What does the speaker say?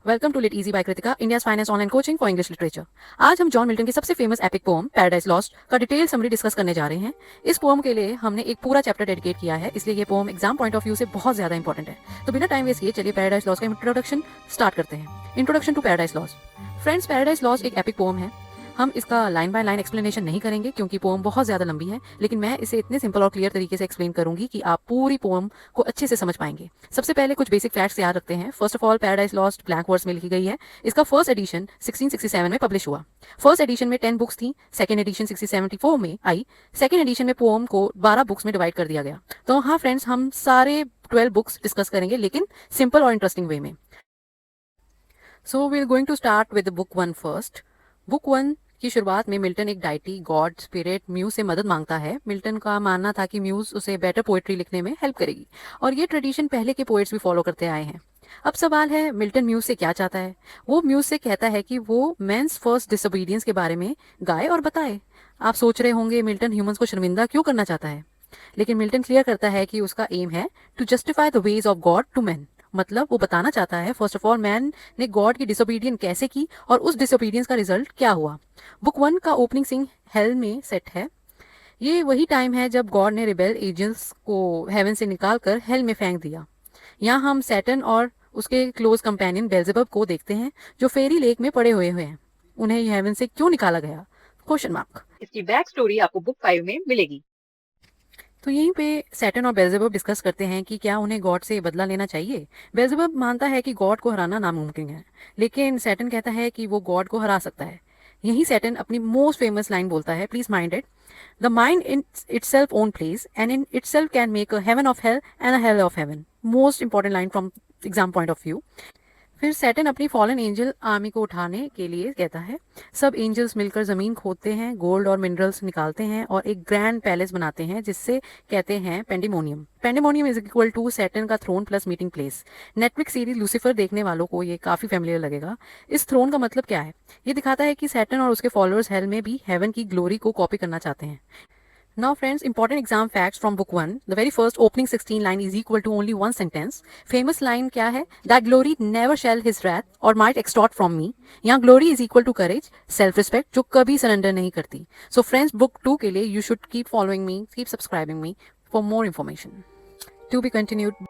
Welcome to lit easy by Kritika, India's finest online coaching for English literature. आज हम John Milton की सबसे famous epic poem Paradise Lost का detail summary discuss करने जा रहे हैं। इस पोम के लिए हमने एक पूरा चैप्टर डेडिकेट किया है, इसलिए ये poem exam point of view से बहुत ज्यादा इंपॉर्टेंट है। तो बिना टाइम वेस्ट किए चलिए पैराडाइज लॉस्ट का इंट्रोडक्शन स्टार्ट करते हैं। Introduction to Paradise Lost. Friends, Paradise Lost एक एपिक पोम है। हम इसका लाइन बाय लाइन एक्सप्लेनेशन नहीं करेंगे क्योंकि पोम बहुत ज़्यादा लंबी है, लेकिन मैं इसे इतने सिंपल और क्लियर तरीके से एक्सप्लेन करूंगी कि आप पूरी पोम को अच्छे से समझ पाएंगे। सबसे पहले कुछ बेसिक फैक्ट्स याद रखते हैं। First of all, paradise lost blank words में लिखी गई है। इसका फर्स्ट एडिशन 1667 में पब्लिश हुआ। फर्स्ट एडिशन में 10 बुक्स थी, सेकेंड एडिशन 1674 में आई। सेकेंड एडिशन में पोम को 12 बुक्स में डिवाइड कर दिया गया। तो हाँ फ्रेंड्स, हम सारे 12 बुक्स डिस्कस करेंगे, लेकिन सिंपल और इंटरेस्टिंग वे में। So we are going to start with book 1 first. Book 1 की शुरुआत में मिल्टन एक डाइटी, गॉड, स्पिरिट, म्यूज से मदद मांगता है। मिल्टन का मानना था कि म्यूज उसे बेटर पोएट्री लिखने में हेल्प करेगी, और ये ट्रेडिशन पहले के पोएट्स भी फॉलो करते आए हैं। अब सवाल है, मिल्टन म्यूज से क्या चाहता है? वो म्यूज से कहता है कि वो मेंस फर्स्ट डिसोबीडियंस के बारे में गाए और बताए। आप सोच रहे होंगे मिल्टन ह्यूमंस को शर्मिंदा क्यों करना चाहता है, लेकिन मिल्टन क्लियर करता है कि उसका एम है to justify the ways of God to man. मतलब वो बताना चाहता है फर्स्ट ऑफ ऑल मैन ने गॉड की डिसोबीडियंस कैसे की और उस डिसोबीडियंस का रिजल्ट क्या हुआ। बुक 1 का ओपनिंग सीन हेल में सेट है। ये वही टाइम है जब गॉड ने रिबेल एंजल्स को हेवन से निकालकर हेल में फेंक दिया। यहाँ हम सैटर्न और उसके क्लोज कंपेनियन बेल्जेबब को देखते हैं, जो फेरी लेक में पड़े हुए हैं। उन्हें हेवन से क्यों निकाला गया? Question mark. इसकी बैक स्टोरी आपको बुक 5 में मिलेगी। तो यहीं पे सैटर्न और बेल्जेबब डिस्कस करते हैं कि क्या उन्हें गॉड से बदला लेना चाहिए। बेल्जेबब मानता है कि गॉड को हराना नामुमकिन है, लेकिन सैटर्न कहता है कि वो गॉड को हरा सकता है। यही सैटर्न अपनी मोस्ट फेमस लाइन बोलता है, please mind it, the mind in itself own place and in itself can make a heaven of hell and a hell of heaven. Most important line from exam point of view. फिर Saturn अपनी fallen angel army को उठाने के लिए कहता है। सब angels मिलकर जमीन खोदते हैं, गोल्ड और मिनरल्स निकालते हैं और एक ग्रैंड पैलेस बनाते हैं, जिससे कहते हैं pandemonium. Pandemonium is equal to Saturn का throne plus meeting place. Netflix series Lucifer देखने वालों को ये काफी फेमिलियर लगेगा। इस थ्रोन का मतलब क्या है? ये दिखाता है कि सैटर्न और उसके फॉलोअर्स हेल में भी हेवन की ग्लोरी को कॉपी करना चाहते हैं। Now friends, important exam facts from book 1. The very first opening 16 line is equal to only one sentence. Famous line क्या है? That glory never shall his wrath or might extort from me. यहाँ glory is equal to courage, self respect, जो कभी surrender नहीं करती. So friends, book 2 के लिए you should keep following me, keep subscribing me for more information. To be continued.